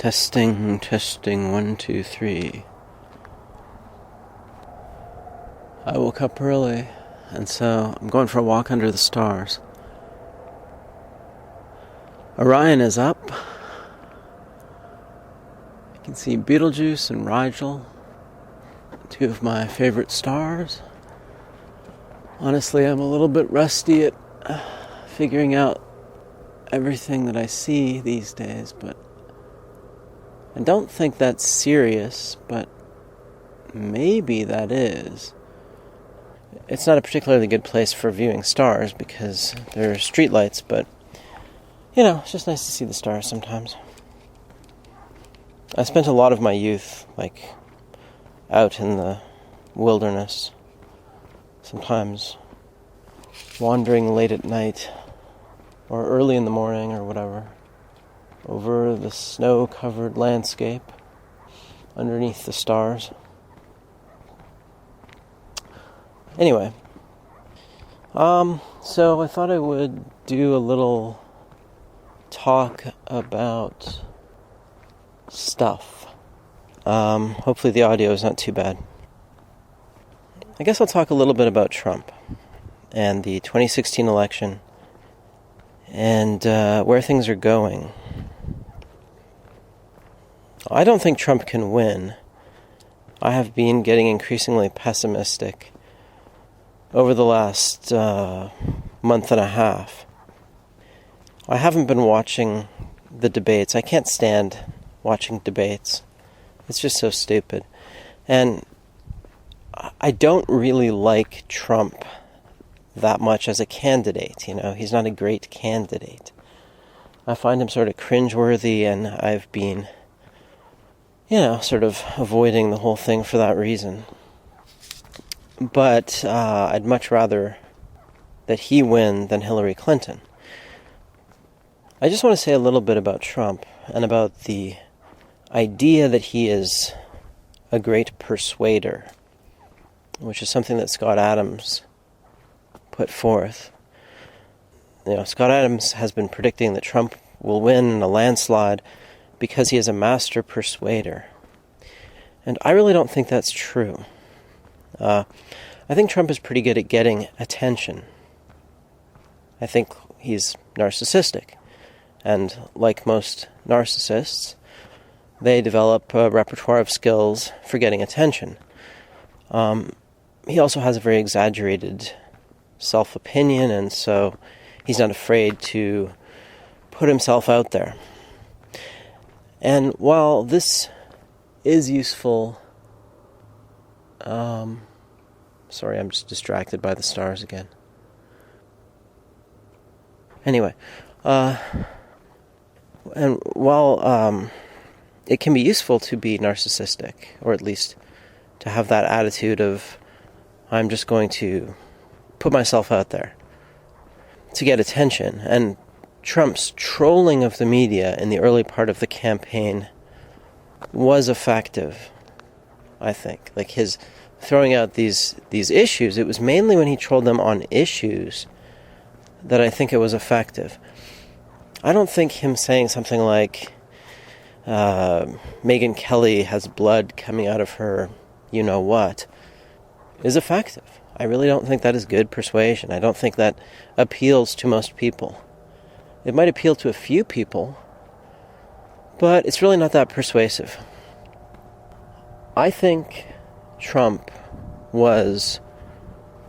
Testing, 1, 2, 3. I woke up early, and so I'm going for a walk under the stars. Orion is up. You can see Betelgeuse and Rigel, two of my favorite stars. Honestly, I'm a little bit rusty at figuring out everything that I see these days, but I don't think that's serious, but maybe that is. It's not a particularly good place for viewing stars because there are streetlights, but, it's just nice to see the stars sometimes. I spent a lot of my youth, out in the wilderness, sometimes wandering late at night, or early in the morning, or whatever, over the snow-covered landscape, underneath the stars. Anyway, so I thought I would do a little talk about stuff. Hopefully the audio is not too bad. I guess I'll talk a little bit about Trump and the 2016 election and where things are going. I don't think Trump can win. I have been getting increasingly pessimistic over the last month and a half. I haven't been watching the debates. I can't stand watching debates. It's just so stupid. And I don't really like Trump that much as a candidate, He's not a great candidate. I find him sort of cringeworthy, and I've been sort of avoiding the whole thing for that reason. But I'd much rather that he win than Hillary Clinton. I just want to say a little bit about Trump and about the idea that he is a great persuader, which is something that Scott Adams put forth. Scott Adams has been predicting that Trump will win in a landslide because he is a master persuader. And I really don't think that's true. I think Trump is pretty good at getting attention. I think he's narcissistic. And like most narcissists, they develop a repertoire of skills for getting attention. He also has a very exaggerated self-opinion, and so he's not afraid to put himself out there. And while this is useful... sorry, I'm just distracted by the stars again. Anyway, and while it can be useful to be narcissistic, or at least to have that attitude of, I'm just going to put myself out there to get attention, and Trump's trolling of the media in the early part of the campaign was effective, I think. His throwing out these issues, it was mainly when he trolled them on issues that I think it was effective. I don't think him saying something like, Megyn Kelly has blood coming out of her you-know-what, is effective. I really don't think that is good persuasion. I don't think that appeals to most people. It might appeal to a few people, but it's really not that persuasive. I think Trump was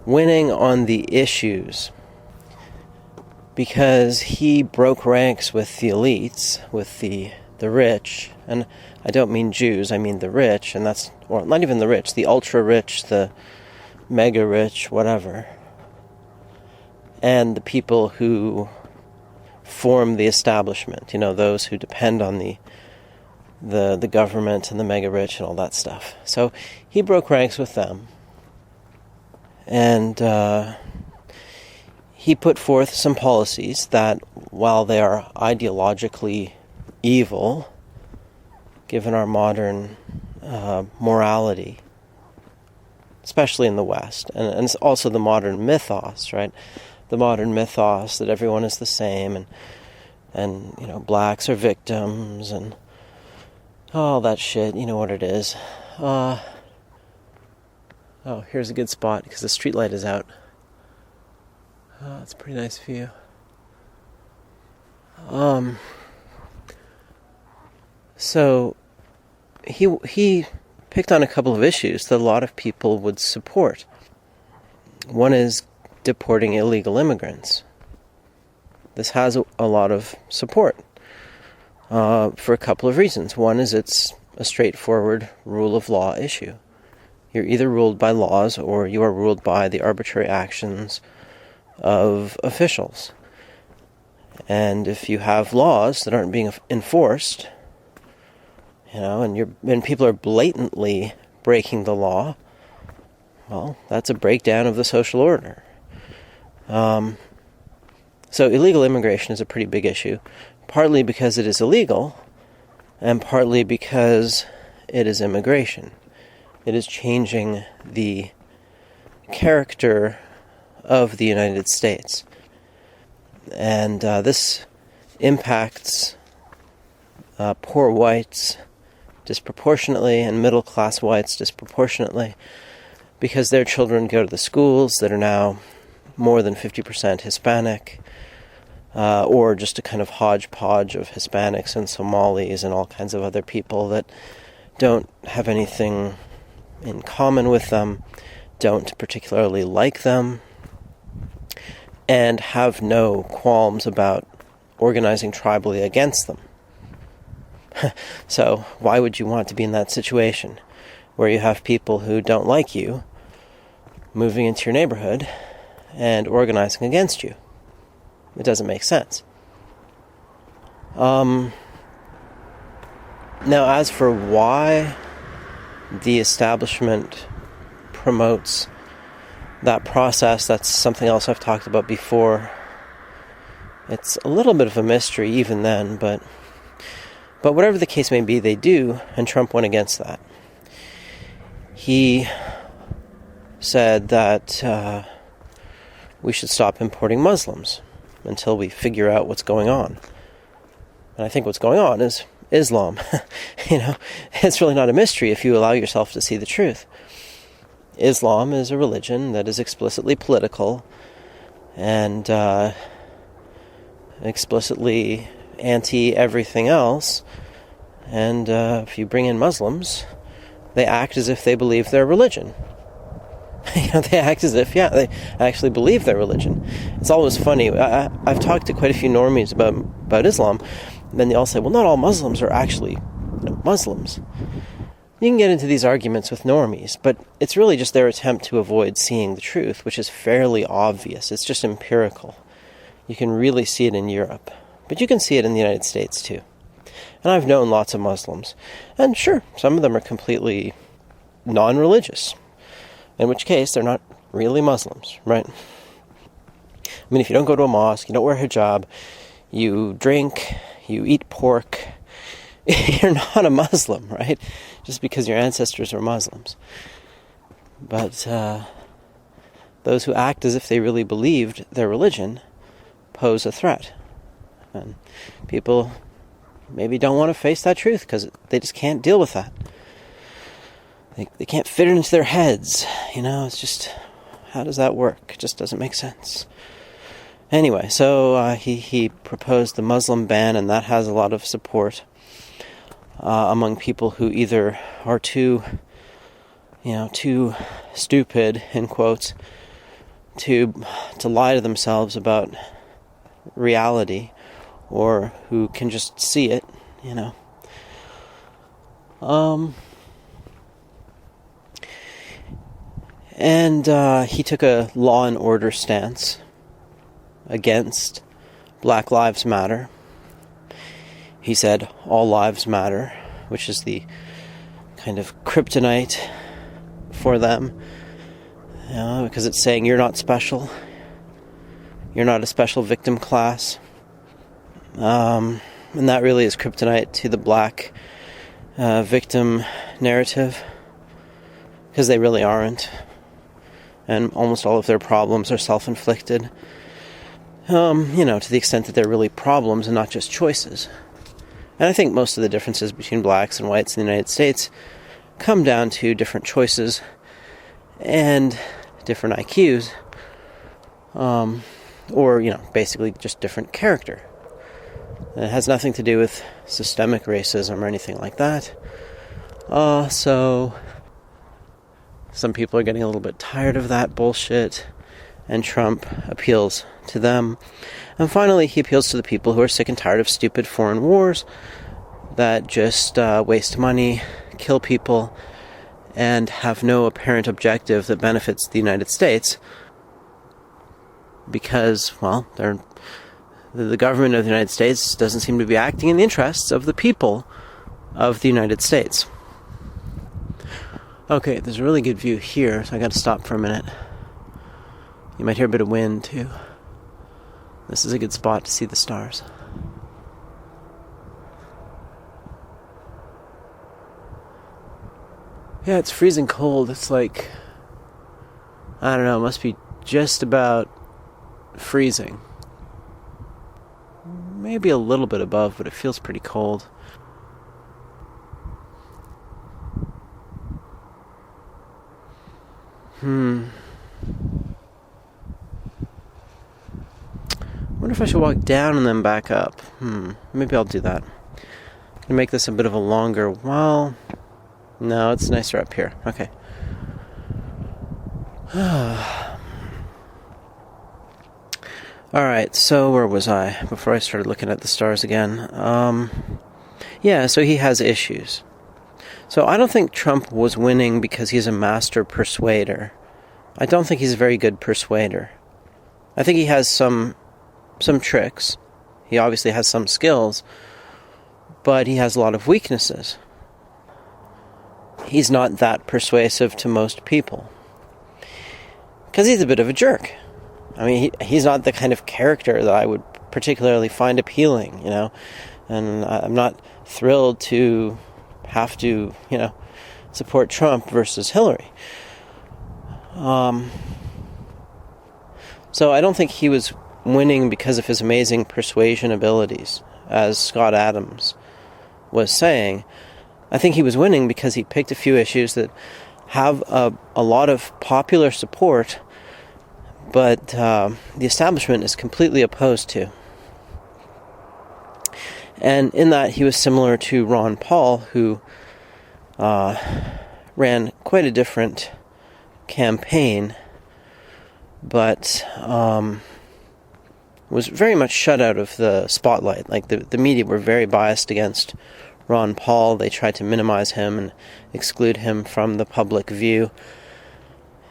winning on the issues because he broke ranks with the elites, with the rich, and I don't mean Jews, I mean the rich, and or not even the rich, the ultra-rich, the mega-rich, whatever, and the people who form the establishment, those who depend on the government and the mega-rich and all that stuff. So he broke ranks with them, and he put forth some policies that, while they are ideologically evil, given our modern morality, especially in the West, and also the modern mythos, right? The modern mythos that everyone is the same, and blacks are victims, and all that shit, you know what it is. Oh, here's a good spot because the streetlight is out. Oh, it's a pretty nice view. So he picked on a couple of issues that a lot of people would support. One is deporting illegal immigrants. This has a lot of support for a couple of reasons. One is it's a straightforward rule of law issue. You're either ruled by laws or you are ruled by the arbitrary actions of officials. And if you have laws that aren't being enforced, and people are blatantly breaking the law, well, that's a breakdown of the social order. So illegal immigration is a pretty big issue, partly because it is illegal, and partly because it is immigration. It is changing the character of the United States. And this impacts poor whites disproportionately and middle-class whites disproportionately because their children go to the schools that are now more than 50% Hispanic, or just a kind of hodgepodge of Hispanics and Somalis and all kinds of other people that don't have anything in common with them, don't particularly like them, and have no qualms about organizing tribally against them. So why would you want to be in that situation where you have people who don't like you moving into your neighborhood and organizing against you? It doesn't make sense. Now, as for why the establishment promotes that process, that's something else I've talked about before. It's a little bit of a mystery even then, but whatever the case may be, they do, and Trump went against that. He said that we should stop importing Muslims until we figure out what's going on. And I think what's going on is Islam. It's really not a mystery if you allow yourself to see the truth. Islam is a religion that is explicitly political and explicitly anti-everything else. And if you bring in Muslims, they act as if they believe their religion. They act as if, they actually believe their religion. It's always funny. I've talked to quite a few normies about Islam, and then they all say, well, not all Muslims are actually Muslims. You can get into these arguments with normies, but it's really just their attempt to avoid seeing the truth, which is fairly obvious. It's just empirical. You can really see it in Europe, but you can see it in the United States too. And I've known lots of Muslims, and sure, some of them are completely non-religious, in which case they're not really Muslims, right? I mean, if you don't go to a mosque, you don't wear hijab, you drink, you eat pork, you're not a Muslim, right? Just because your ancestors were Muslims. But those who act as if they really believed their religion pose a threat. And people maybe don't want to face that truth because they just can't deal with that. They can't fit it into their heads. It's just, how does that work? It just doesn't make sense. Anyway, so he proposed the Muslim ban, and that has a lot of support among people who either are too stupid, in quotes, to lie to themselves about reality, or who can just see it, And he took a law and order stance against Black Lives Matter. He said all lives matter, which is the kind of kryptonite for them, because it's saying you're not special, you're not a special victim class, and that really is kryptonite to the black victim narrative, because they really aren't, and almost all of their problems are self-inflicted, to the extent that they're really problems and not just choices. And I think most of the differences between blacks and whites in the United States come down to different choices and different IQs, or, basically just different character. And it has nothing to do with systemic racism or anything like that. So some people are getting a little bit tired of that bullshit, and Trump appeals to them. And finally, he appeals to the people who are sick and tired of stupid foreign wars that just waste money, kill people, and have no apparent objective that benefits the United States because, well, the government of the United States doesn't seem to be acting in the interests of the people of the United States. Okay, there's a really good view here, so I gotta stop for a minute. You might hear a bit of wind, too. This is a good spot to see the stars. Yeah, it's freezing cold. It's like, I don't know, it must be just about freezing. Maybe a little bit above, but it feels pretty cold. I wonder if I should walk down and then back up. Maybe I'll do that. I'm gonna make this a bit of a longer, no, it's nicer up here. Okay. Alright, so where was I before I started looking at the stars again? So he has issues. So I don't think Trump was winning because he's a master persuader. I don't think he's a very good persuader. I think he has some tricks. He obviously has some skills, but he has a lot of weaknesses. He's not that persuasive to most people because he's a bit of a jerk. I mean, he's not the kind of character that I would particularly find appealing, and I'm not thrilled to have to, support Trump versus Hillary. So I don't think he was winning because of his amazing persuasion abilities, as Scott Adams was saying. I think he was winning because he picked a few issues that have a lot of popular support, but the establishment is completely opposed to. And in that, he was similar to Ron Paul, who ran quite a different campaign, but was very much shut out of the spotlight. Like, the media were very biased against Ron Paul. They tried to minimize him and exclude him from the public view.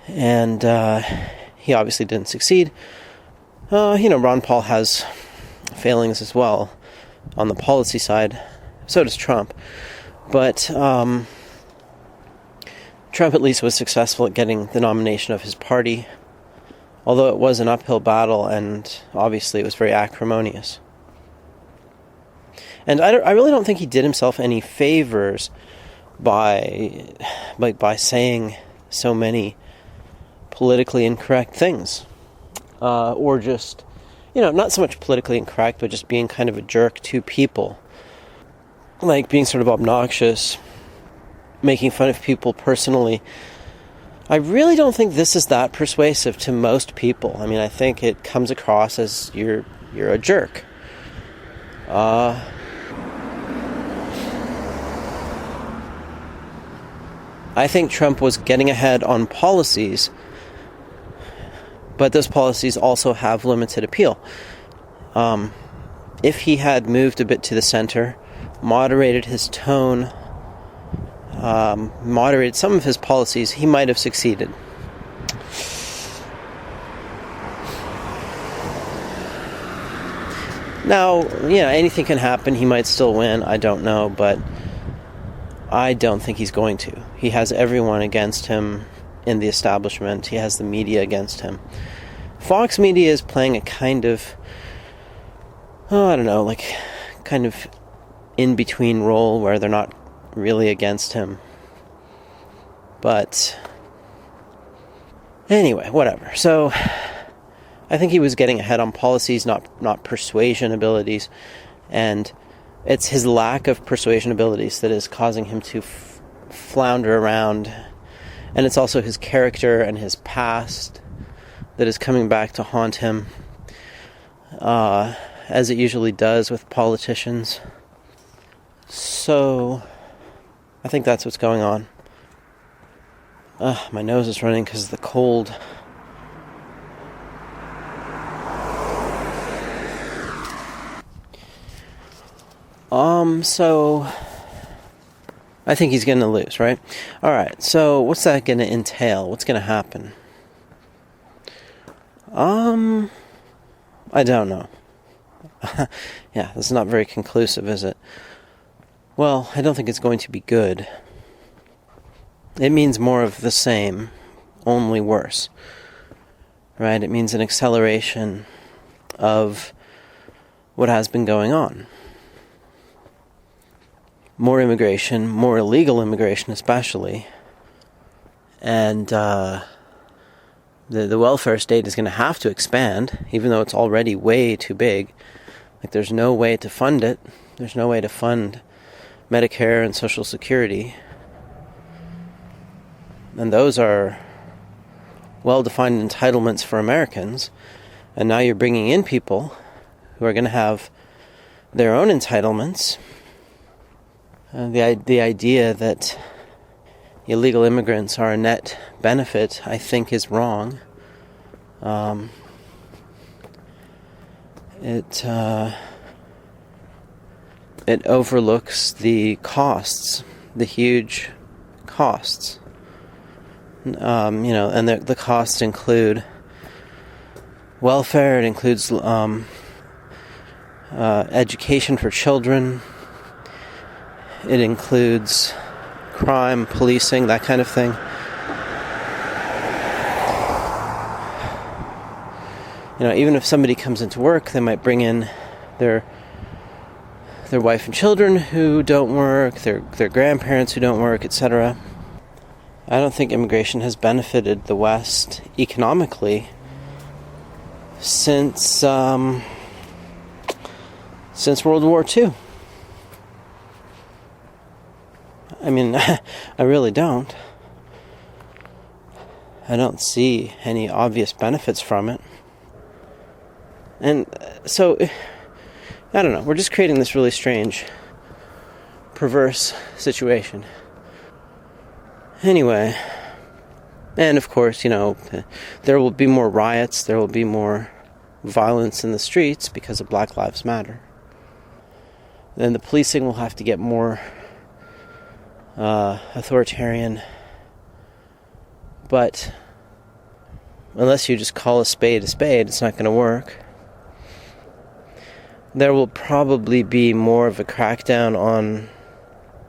And he obviously didn't succeed. Ron Paul has failings as well on the policy side. So does Trump. But Trump at least was successful at getting the nomination of his party, although it was an uphill battle and obviously it was very acrimonious. And I really don't think he did himself any favors by saying so many politically incorrect things. Or just, not so much politically incorrect, but just being kind of a jerk to people. Like being sort of obnoxious, making fun of people personally. I really don't think this is that persuasive to most people. I mean, I think it comes across as you're a jerk. I think Trump was getting ahead on policies, but those policies also have limited appeal. If he had moved a bit to the center, moderated his tone, moderated some of his policies, he might have succeeded. Now, anything can happen. He might still win. I don't know, but I don't think he's going to. He has everyone against him in the establishment. He has the media against him. Fox Media is playing a kind of, kind of in-between role where they're not really against him. But anyway, whatever. So I think he was getting ahead on policies, not persuasion abilities. And it's his lack of persuasion abilities that is causing him to flounder around. And it's also his character and his past that is coming back to haunt him, as it usually does with politicians. So, I think that's what's going on. My nose is running because of the cold. So I think he's going to lose, right? Alright, so what's that going to entail? What's going to happen? I don't know. Yeah, this is not very conclusive, is it? Well, I don't think it's going to be good. It means more of the same, only worse. Right? It means an acceleration of what has been going on. More immigration, more illegal immigration especially. And the welfare state is going to have to expand, even though it's already way too big. Like, there's no way to fund it. There's no way to fund Medicare and Social Security. And those are well-defined entitlements for Americans. And now you're bringing in people who are going to have their own entitlements. The idea that illegal immigrants are a net benefit, I think, is wrong. It overlooks the costs, the huge costs. And the costs include welfare. It includes education for children. It includes crime, policing, that kind of thing. Even if somebody comes into work, they might bring in their wife and children who don't work, their grandparents who don't work, etc. I don't think immigration has benefited the West economically since World War II. I mean, I really don't. I don't see any obvious benefits from it. And so, I don't know, we're just creating this really strange, perverse situation. Anyway, and of course, there will be more riots, there will be more violence in the streets because of Black Lives Matter. Then the policing will have to get more authoritarian. But unless you just call a spade, it's not going to work. There will probably be more of a crackdown on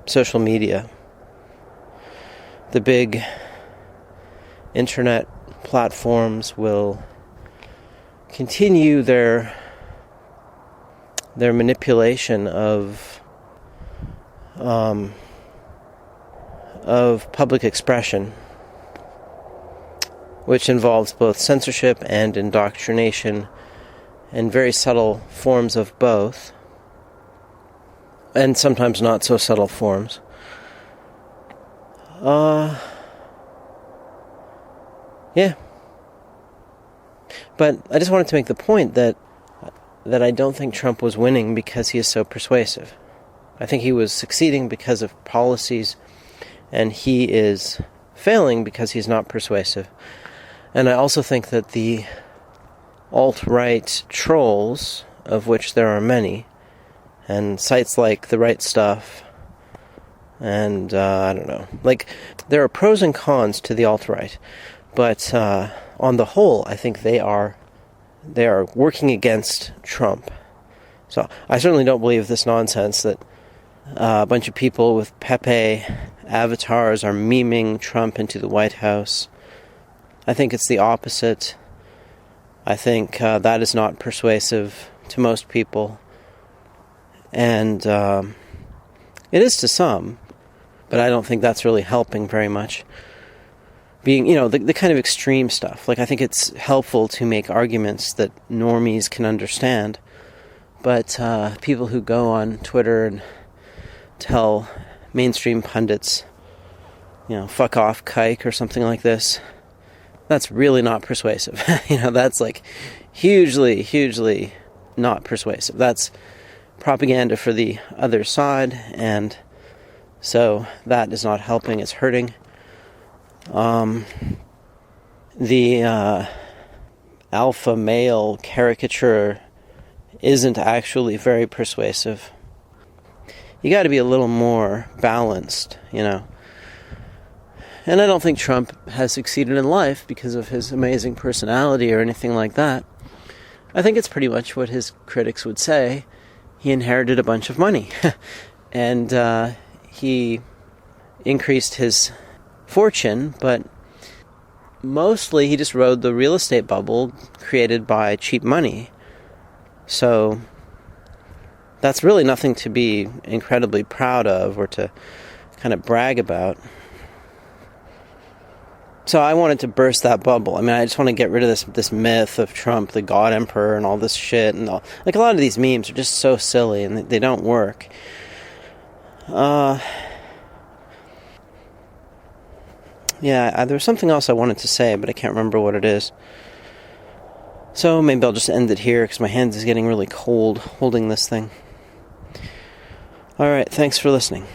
social media. The big internet platforms will continue their manipulation of public expression, which involves both censorship and indoctrination, and very subtle forms of both, and sometimes not so subtle forms. Yeah. But I just wanted to make the point that I don't think Trump was winning because he is so persuasive. I think he was succeeding because of policies, and he is failing because he's not persuasive. And I also think that the alt-right trolls, of which there are many, and sites like The Right Stuff, and I don't know, there are pros and cons to the alt-right, but on the whole, I think they are working against Trump. So I certainly don't believe this nonsense that a bunch of people with Pepe avatars are memeing Trump into the White House. I think it's the opposite. I think that is not persuasive to most people. And it is to some, but I don't think that's really helping very much. Being, the kind of extreme stuff. I think it's helpful to make arguments that normies can understand. But people who go on Twitter and tell mainstream pundits, fuck off, kike, or something like this, that's really not persuasive. That's like hugely, hugely not persuasive. That's propaganda for the other side, and so that is not helping, it's hurting. The alpha male caricature isn't actually very persuasive. You got to be a little more balanced, And I don't think Trump has succeeded in life because of his amazing personality or anything like that. I think it's pretty much what his critics would say. He inherited a bunch of money. And he increased his fortune, but mostly he just rode the real estate bubble created by cheap money. So that's really nothing to be incredibly proud of or to kind of brag about. So I wanted to burst that bubble. I mean, I just want to get rid of this myth of Trump, the God Emperor, and all this shit. And like a lot of these memes are just so silly and they don't work. Yeah, there was something else I wanted to say, but I can't remember what it is. So maybe I'll just end it here because my hand is getting really cold holding this thing. Alright, thanks for listening.